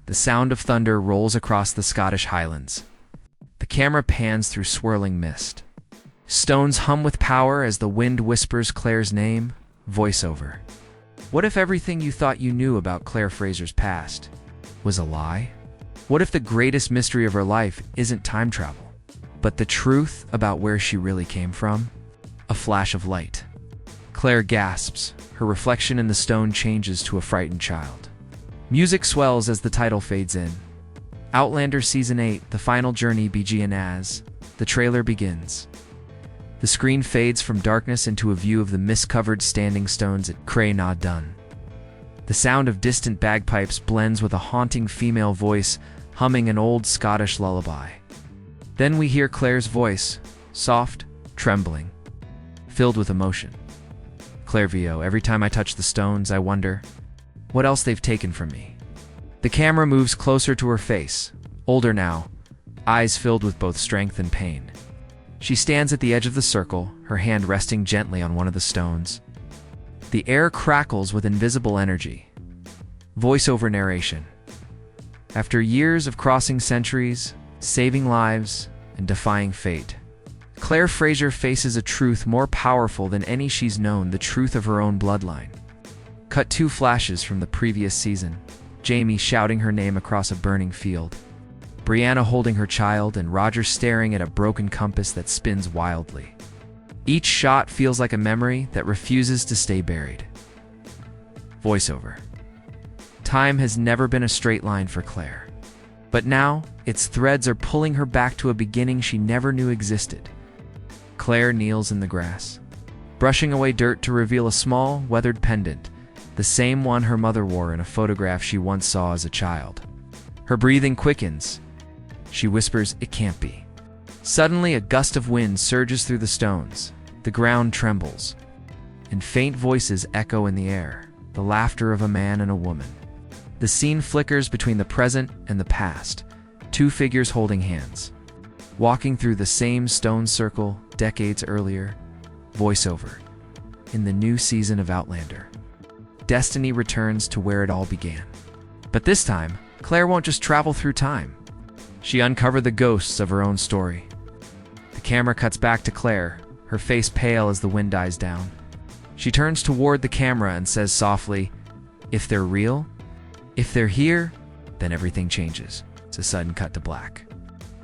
The sound of thunder rolls across the Scottish Highlands. The camera pans through swirling mist. Stones hum with power as the wind whispers Claire's name. Voiceover. What if everything you thought you knew about Claire Fraser's past was a lie? What if the greatest mystery of her life isn't time travel, but the truth about where she really came from? A flash of light. Claire gasps. Her reflection in the stone changes to a frightened child. Music swells as the title fades in. Outlander Season 8, The Final Journey begin as the trailer begins. The screen fades from darkness into a view of the mist-covered standing stones at Craigh na Dun. The sound of distant bagpipes blends with a haunting female voice humming an old Scottish lullaby. Then we hear Claire's voice, soft, trembling, filled with emotion. Clairvio, every time I touch the stones, I wonder what else they've taken from me. The camera moves closer to her face, older now, eyes filled with both strength and pain. She stands at the edge of the circle, her hand resting gently on one of the stones. The air crackles with invisible energy. Voiceover narration. After years of crossing centuries, saving lives, and defying fate, Claire Fraser faces a truth more powerful than any she's known, the truth of her own bloodline. Cut 2 flashes from the previous season. Jamie shouting her name across a burning field. Brianna holding her child, and Roger staring at a broken compass that spins wildly. Each shot feels like a memory that refuses to stay buried. Voiceover. Time has never been a straight line for Claire. But now, its threads are pulling her back to a beginning she never knew existed. Claire kneels in the grass, brushing away dirt to reveal a small, weathered pendant, the same one her mother wore in a photograph she once saw as a child. Her breathing quickens. She whispers, "It can't be." Suddenly, a gust of wind surges through the stones. The ground trembles, and faint voices echo in the air, the laughter of a man and a woman. The scene flickers between the present and the past, 2 figures holding hands, walking through the same stone circle decades earlier. Voiceover. In the new season of Outlander, destiny returns to where it all began. But this time, Claire won't just travel through time. She uncovered the ghosts of her own story. The camera cuts back to Claire, her face pale as the wind dies down. She turns toward the camera and says softly, "If they're real, if they're here, then everything changes." It's a sudden cut to black.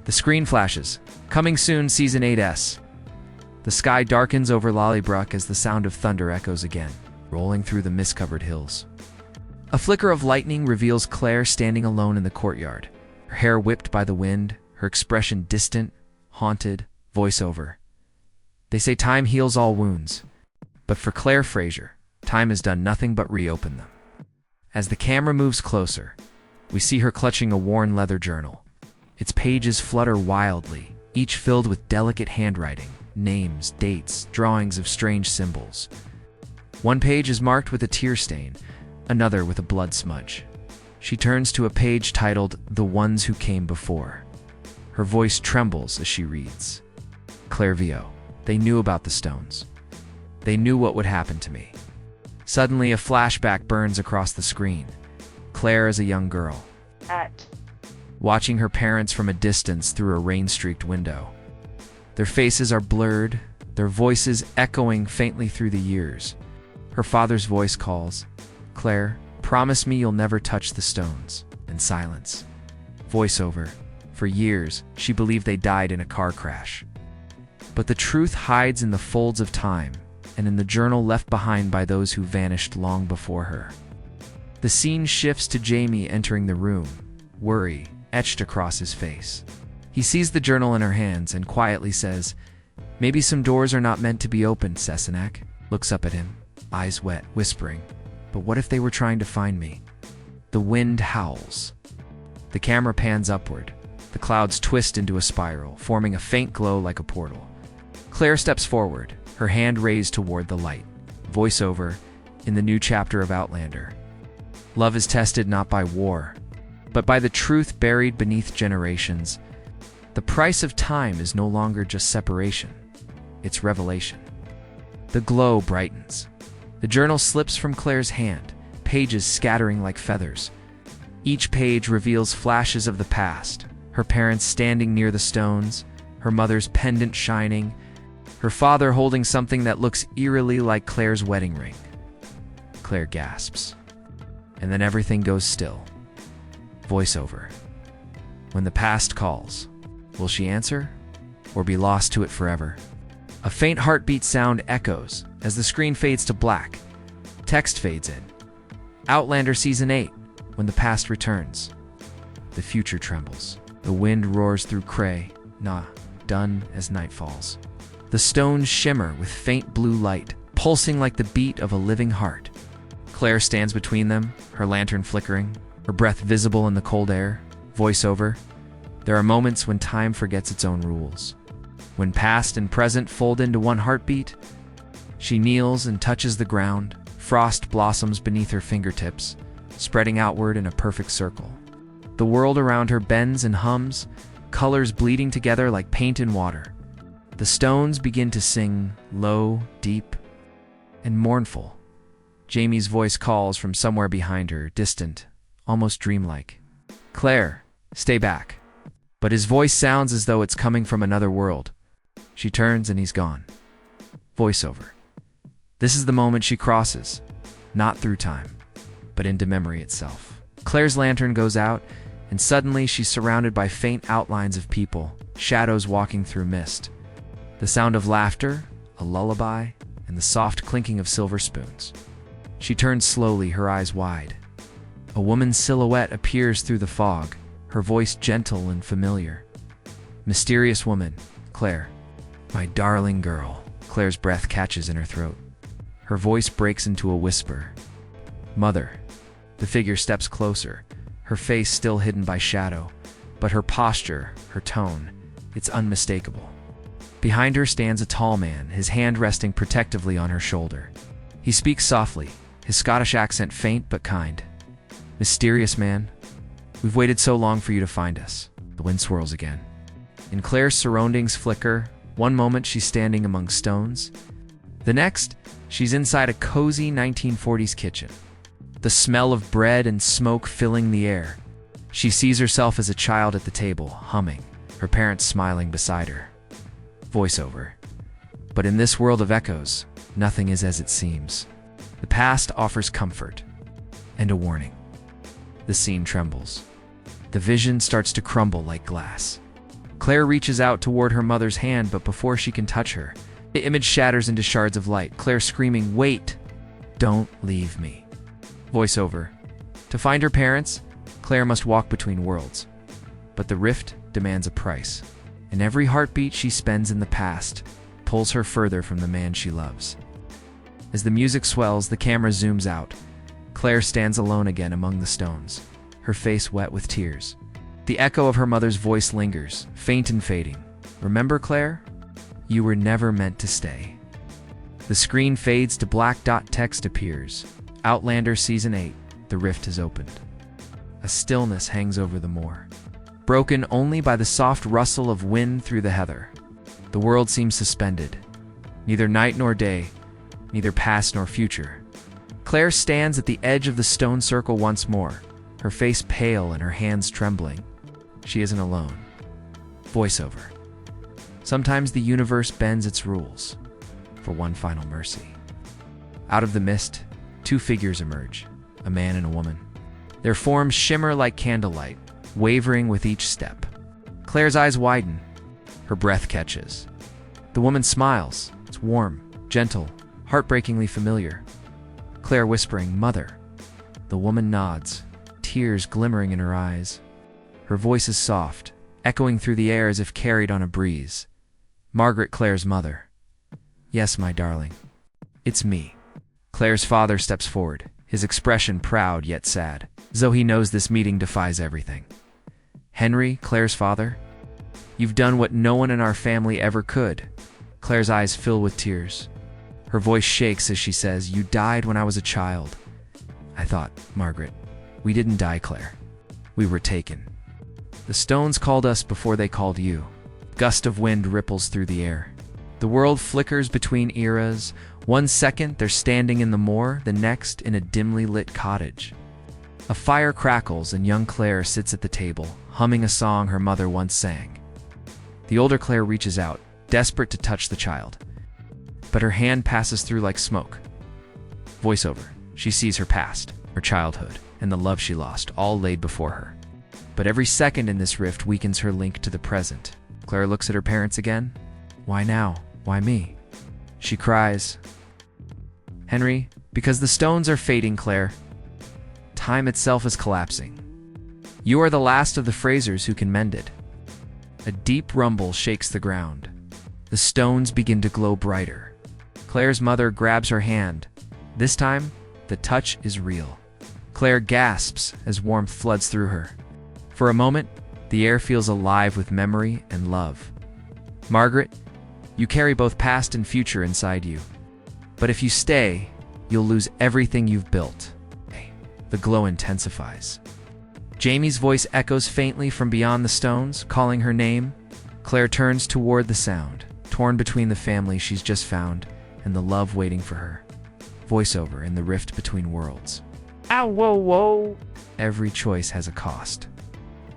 The screen flashes. Coming soon, Season 8s. The sky darkens over Lollybrook as the sound of thunder echoes again, rolling through the mist-covered hills. A flicker of lightning reveals Claire standing alone in the courtyard, her hair whipped by the wind, her expression distant, haunted. Voiceover. They say time heals all wounds, but for Claire Fraser, time has done nothing but reopen them. As the camera moves closer, we see her clutching a worn leather journal. Its pages flutter wildly, each filled with delicate handwriting, names, dates, drawings of strange symbols. One page is marked with a tear stain, another with a blood smudge. She turns to a page titled, "The Ones Who Came Before." Her voice trembles as she reads. Clairvio. They knew about the stones. They knew what would happen to me. Suddenly, a flashback burns across the screen. Claire is a young girl, watching her parents from a distance through a rain-streaked window. Their faces are blurred, their voices echoing faintly through the years. Her father's voice calls, "Claire, promise me you'll never touch the stones." And silence. Voiceover. For years, she believed they died in a car crash. But the truth hides in the folds of time, and in the journal left behind by those who vanished long before her. The scene shifts to Jamie entering the room, worry etched across his face. He sees the journal in her hands and quietly says, "Maybe some doors are not meant to be opened." Cesanak looks up at him, eyes wet, whispering, "But what if they were trying to find me?" The wind howls. The camera pans upward. The clouds twist into a spiral, forming a faint glow like a portal. Claire steps forward, her hand raised toward the light. Voiceover. In the new chapter of Outlander. Love is tested not by war, but by the truth buried beneath generations. The price of time is no longer just separation, it's revelation. The glow brightens. The journal slips from Claire's hand, pages scattering like feathers. Each page reveals flashes of the past, her parents standing near the stones, her mother's pendant shining, her father holding something that looks eerily like Claire's wedding ring. Claire gasps. And then everything goes still. Voiceover. When the past calls, will she answer or be lost to it forever? A faint heartbeat sound echoes as the screen fades to black. Text fades in. Outlander Season 8, when the past returns. The future trembles. The wind roars through Craigh, done as night falls. The stones shimmer with faint blue light, pulsing like the beat of a living heart. Claire stands between them, her lantern flickering, her breath visible in the cold air. Voiceover. There are moments when time forgets its own rules. When past and present fold into one heartbeat, she kneels and touches the ground. Frost blossoms beneath her fingertips, spreading outward in a perfect circle. The world around her bends and hums, colors bleeding together like paint in water. The stones begin to sing, low, deep, and mournful. Jamie's voice calls from somewhere behind her, distant, almost dreamlike. Claire, stay back. But his voice sounds as though it's coming from another world. She turns and he's gone. Voiceover. This is the moment she crosses, not through time, but into memory itself. Claire's lantern goes out, and suddenly she's surrounded by faint outlines of people, shadows walking through mist. The sound of laughter, a lullaby, and the soft clinking of silver spoons. She turns slowly, her eyes wide. A woman's silhouette appears through the fog, her voice gentle and familiar. Mysterious woman, Claire. My darling girl. Claire's breath catches in her throat. Her voice breaks into a whisper. Mother. The figure steps closer, her face still hidden by shadow, but her posture, her tone, it's unmistakable. Behind her stands a tall man, his hand resting protectively on her shoulder. He speaks softly, his Scottish accent faint but kind. Mysterious man, we've waited so long for you to find us. The wind swirls again. In Claire's surroundings flicker. One moment she's standing among stones. The next, she's inside a cozy 1940s kitchen. The smell of bread and smoke filling the air. She sees herself as a child at the table, humming, her parents smiling beside her. Voiceover. But in this world of echoes, nothing is as it seems. The past offers comfort and a warning. The scene trembles. The vision starts to crumble like glass. Claire reaches out toward her mother's hand, but before she can touch her, the image shatters into shards of light, Claire screaming, "Wait! Don't leave me." Voiceover. To find her parents, Claire must walk between worlds. But the rift demands a price, and every heartbeat she spends in the past pulls her further from the man she loves. As the music swells, the camera zooms out. Claire stands alone again among the stones, her face wet with tears. The echo of her mother's voice lingers, faint and fading. Remember, Claire? You were never meant to stay. The screen fades to black. Text appears. Outlander Season 8, the rift has opened. A stillness hangs over the moor, broken only by the soft rustle of wind through the heather. The world seems suspended. Neither night nor day, neither past nor future. Claire stands at the edge of the stone circle once more, her face pale and her hands trembling. She isn't alone. Voiceover. Sometimes the universe bends its rules for one final mercy. Out of the mist, two figures emerge, a man and a woman. Their forms shimmer like candlelight, wavering with each step. Claire's eyes widen. Her breath catches. The woman smiles. It's warm, gentle, heartbreakingly familiar. Claire whispering, "Mother." The woman nods, tears glimmering in her eyes. Her voice is soft, echoing through the air as if carried on a breeze. Margaret, Claire's mother. "Yes, my darling. It's me." Claire's father steps forward, his expression proud yet sad, as though he knows this meeting defies everything. "Henry, Claire's father, you've done what no one in our family ever could." Claire's eyes fill with tears. Her voice shakes as she says, "You died when I was a child." "I thought, Margaret, we didn't die, Claire. We were taken. The stones called us before they called you." Gust of wind ripples through the air. The world flickers between eras. One second they're standing in the moor, the next in a dimly lit cottage. A fire crackles and young Craigh sits at the table, humming a song her mother once sang. The older Craigh reaches out, desperate to touch the child, but her hand passes through like smoke. Voiceover. She sees her past, her childhood, and the love she lost, all laid before her. But every second in this rift weakens her link to the present. Craigh looks at her parents again. Why now? Why me? She cries. Henry, because the stones are fading, Craigh. Time itself is collapsing. You are the last of the Frasers who can mend it. A deep rumble shakes the ground. The stones begin to glow brighter. Craig's mother grabs her hand. This time, the touch is real. Craigh gasps as warmth floods through her. For a moment, the air feels alive with memory and love. Margaret, you carry both past and future inside you. But if you stay, you'll lose everything you've built. The glow intensifies. Jamie's voice echoes faintly from beyond the stones, calling her name. Craigh turns toward the sound, torn between the family she's just found and the love waiting for her. Voiceover in the rift between worlds. Ow, whoa, whoa. Every choice has a cost.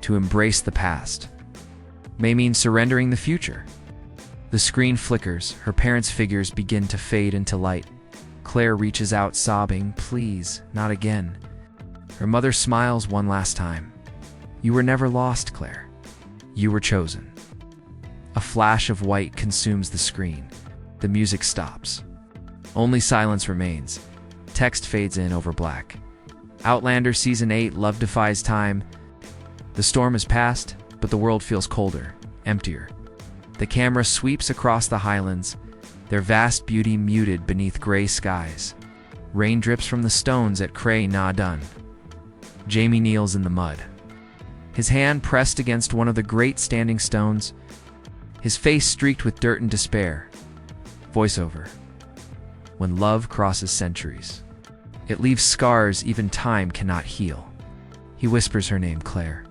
To embrace the past may mean surrendering the future. The screen flickers, her parents' figures begin to fade into light. Craigh reaches out, sobbing, please, not again. Her mother smiles one last time. You were never lost, Craigh. You were chosen. A flash of white consumes the screen. The music stops. Only silence remains. Text fades in over black. Outlander Season 8, Love Defies Time. The storm has passed, but the world feels colder, emptier. The camera sweeps across the highlands, their vast beauty muted beneath gray skies. Rain drips from the stones at Craigh na done. Jamie kneels in the mud, his hand pressed against one of the great standing stones, his face streaked with dirt and despair. Voiceover. When love crosses centuries, it leaves scars even time cannot heal. He whispers her name, Craigh,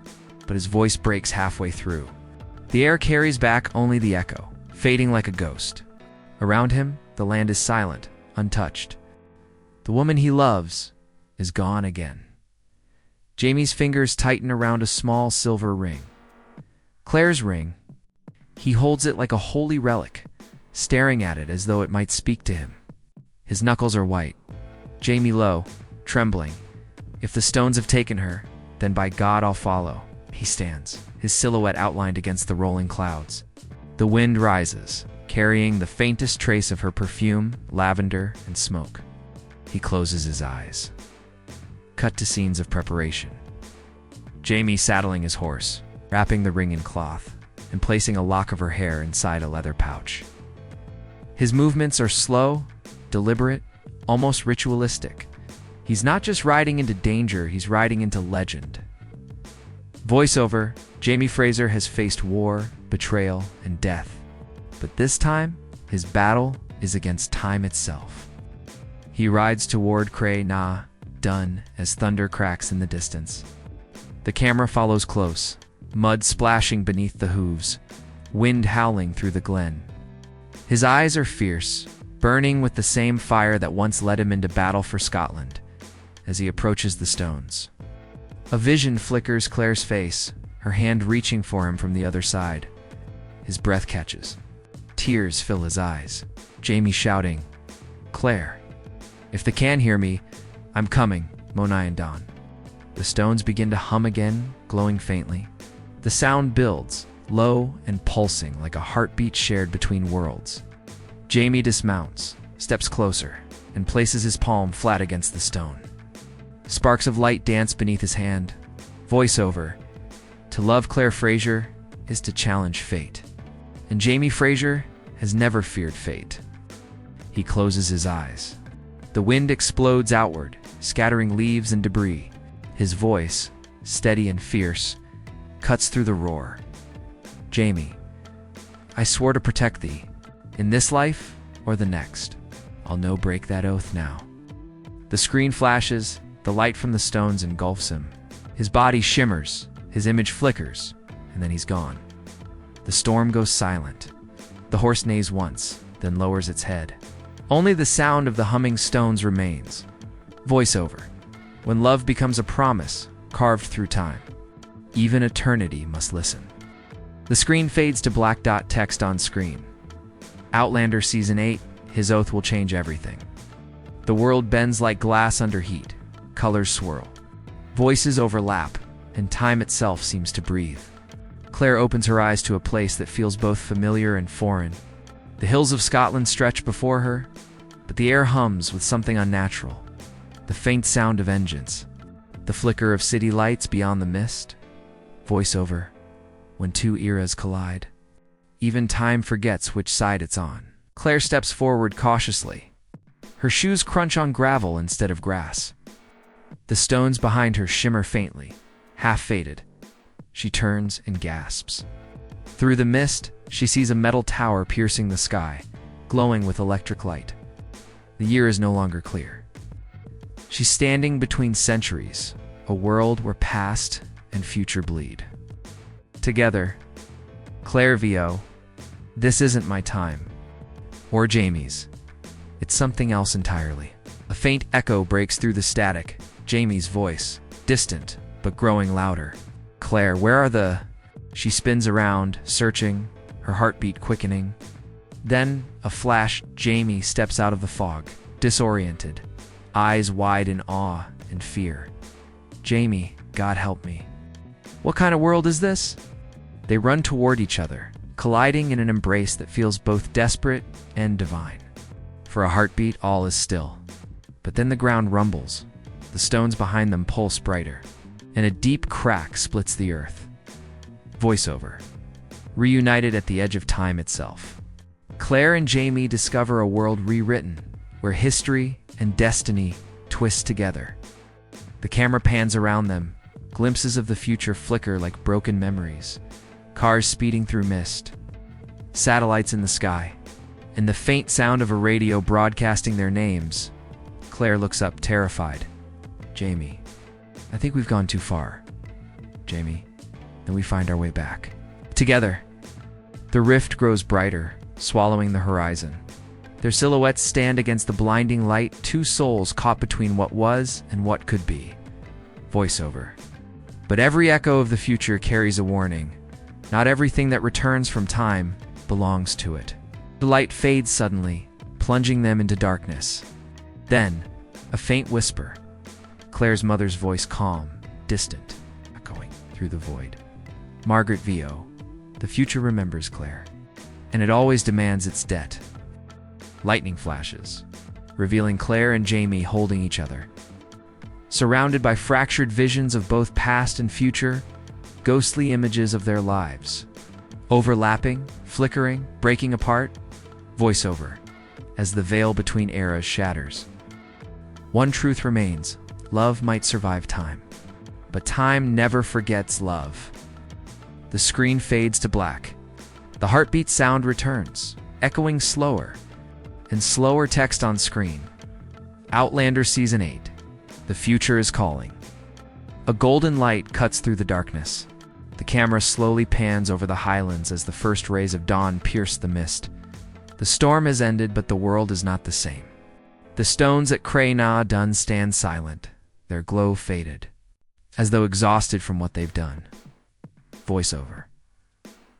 but his voice breaks halfway through. The air carries back only the echo, fading like a ghost. Around him, the land is silent, untouched. The woman he loves is gone again. Jamie's fingers tighten around a small silver ring. Craig's ring. He holds it like a holy relic, staring at it as though it might speak to him. His knuckles are white. Jamie low, trembling. If the stones have taken her, then by God I'll follow. He stands, his silhouette outlined against the rolling clouds. The wind rises, carrying the faintest trace of her perfume, lavender, and smoke. He closes his eyes. Cut to scenes of preparation. Jamie saddling his horse, wrapping the ring in cloth, and placing a lock of her hair inside a leather pouch. His movements are slow, deliberate, almost ritualistic. He's not just riding into danger, he's riding into legend. Voiceover. Jamie Fraser has faced war, betrayal, and death. But this time, his battle is against time itself. He rides toward Craigh na done as thunder cracks in the distance. The camera follows close, mud splashing beneath the hooves, wind howling through the glen. His eyes are fierce, burning with the same fire that once led him into battle for Scotland. As he approaches the stones, a vision flickers Craig's face, her hand reaching for him from the other side. His breath catches. Tears fill his eyes. Jamie shouting, Craigh, if they can hear me, I'm coming, Monai and Dawn. The stones begin to hum again, glowing faintly. The sound builds, low and pulsing like a heartbeat shared between worlds. Jamie dismounts, steps closer, and places his palm flat against the stone. Sparks of light dance beneath his hand. Voiceover. To love Craigh Fraser is to challenge fate. And Jamie Fraser has never feared fate. He closes his eyes. The wind explodes outward, scattering leaves and debris. His voice, steady and fierce, cuts through the roar. Jamie, I swore to protect thee, in this life or the next. I'll no break that oath now. The screen flashes, the light from the stones engulfs him. His body shimmers, his image flickers, and then he's gone. The storm goes silent. The horse neighs once, then lowers its head. Only the sound of the humming stones remains. Voiceover. When love becomes a promise, carved through time, even eternity must listen. The screen fades to black dot text on screen. Outlander Season 8, his oath will change everything. The world bends like glass under heat. Colors swirl. Voices overlap, and time itself seems to breathe. Claire opens her eyes to a place that feels both familiar and foreign. The hills of Scotland stretch before her, but the air hums with something unnatural. The faint sound of engines. The flicker of city lights beyond the mist. Voiceover. When two eras collide. Even time forgets which side it's on. Claire steps forward cautiously. Her shoes crunch on gravel instead of grass. The stones behind her shimmer faintly, half faded. She turns and gasps. Through the mist, she sees a metal tower piercing the sky, glowing with electric light. The year is no longer clear. She's standing between centuries, a world where past and future bleed. Together, Claire VO, this isn't my time. Or Jamie's. It's something else entirely. A faint echo breaks through the static. Jamie's voice, distant, but growing louder. Claire, where are the... She spins around, searching, her heartbeat quickening. Then, a flash, Jamie steps out of the fog, disoriented, eyes wide in awe and fear. Jamie, God help me. What kind of world is this? They run toward each other, colliding in an embrace that feels both desperate and divine. For a heartbeat, all is still. But then the ground rumbles. The stones behind them pulse brighter, and a deep crack splits the earth. Voiceover. Reunited at the edge of time itself. Claire and Jamie discover a world rewritten, where history and destiny twist together. The camera pans around them. Glimpses of the future flicker like broken memories. Cars speeding through mist. Satellites in the sky. And the faint sound of a radio broadcasting their names. Claire looks up, terrified. Jamie, I think we've gone too far. Jamie, then we find our way back. Together, the rift grows brighter, swallowing the horizon. Their silhouettes stand against the blinding light, two souls caught between what was and what could be. Voiceover. But every echo of the future carries a warning. Not everything that returns from time belongs to it. The light fades suddenly, plunging them into darkness. Then, a faint whisper. Claire's mother's voice, calm, distant, echoing through the void. Margaret VO. The future remembers Claire, and it always demands its debt. Lightning flashes, revealing Claire and Jamie holding each other. Surrounded by fractured visions of both past and future, ghostly images of their lives. Overlapping, flickering, breaking apart. Voiceover. As the veil between eras shatters. One truth remains. Love might survive time, but time never forgets love. The screen fades to black. The heartbeat sound returns, echoing slower, and slower text on screen. Outlander Season 8. The future is calling. A golden light cuts through the darkness. The camera slowly pans over the highlands as the first rays of dawn pierce the mist. The storm has ended, but the world is not the same. The stones at Craigh done stand silent, their glow faded, as though exhausted from what they've done. Voiceover.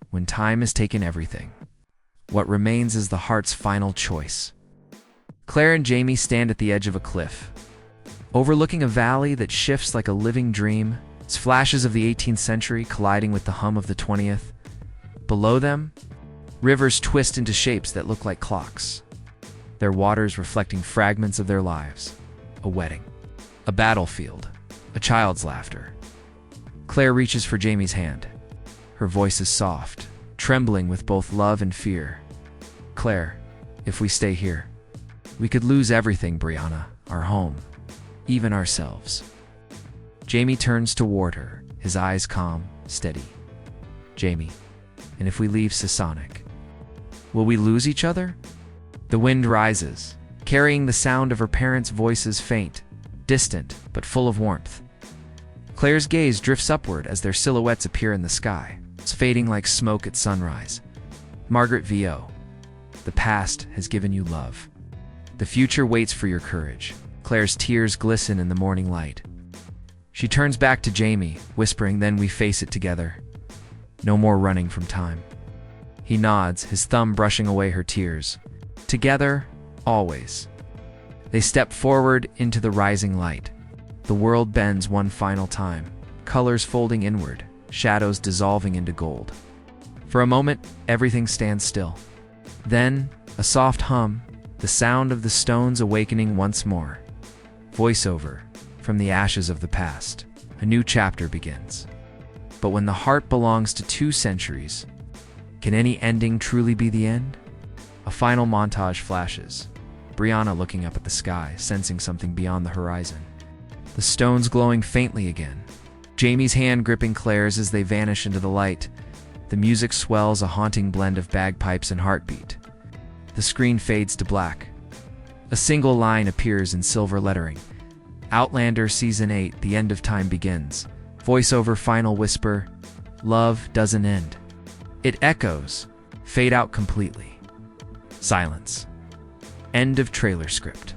When time has taken everything, what remains is the heart's final choice. Claire and Jamie stand at the edge of a cliff, overlooking a valley that shifts like a living dream, its flashes of the 18th century colliding with the hum of the 20th. Below them, rivers twist into shapes that look like clocks, their waters reflecting fragments of their lives. A wedding. A battlefield. A child's laughter. Claire reaches for Jamie's hand. Her voice is soft, trembling with both love and fear. Claire, if we stay here, we could lose everything, Brianna, our home, even ourselves. Jamie turns toward her, his eyes calm, steady. Jamie, and if we leave Sasonic, will we lose each other? The wind rises, carrying the sound of her parents' voices, faint, distant, but full of warmth. Claire's gaze drifts upward as their silhouettes appear in the sky. It's fading like smoke at sunrise. Margaret VO. The past has given you love. The future waits for your courage. Claire's tears glisten in the morning light, She turns back to Jamie, whispering, "Then we face it together. No more running from time." He nods, his thumb brushing away her tears. Together, always. They step forward into the rising light. The world bends one final time, colors folding inward, shadows dissolving into gold. For a moment, everything stands still. Then, a soft hum, the sound of the stones awakening once more. Voiceover, from the ashes of the past. A new chapter begins. But when the heart belongs to 2 centuries, can any ending truly be the end? A final montage flashes. Brianna looking up at the sky, sensing something beyond the horizon. The stones glowing faintly again. Jamie's hand gripping Claire's as they vanish into the light. The music swells, a haunting blend of bagpipes and heartbeat. The screen fades to black. A single line appears in silver lettering. Outlander Season 8, the end of time begins. Voiceover final whisper, "Love doesn't end." It echoes, fade out completely. Silence. End of trailer script.